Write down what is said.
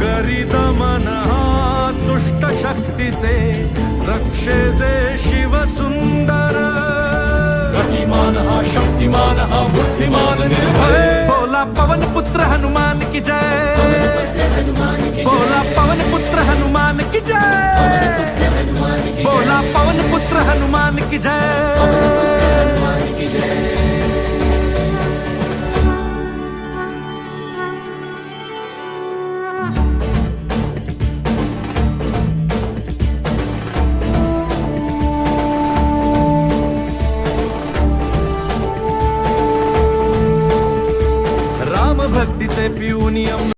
करी दमन हा दुष्ट शक्तीचे, रक्षे जे शिव सुंदर. गतिमान हा शक्तिमान हा बुद्धिमान निर्भय. बोला पवन पुत्र हनुमान की जय. बोला पवन पुत्र हनुमान की जय. बोला पवन पुत्र हनुमान की जय.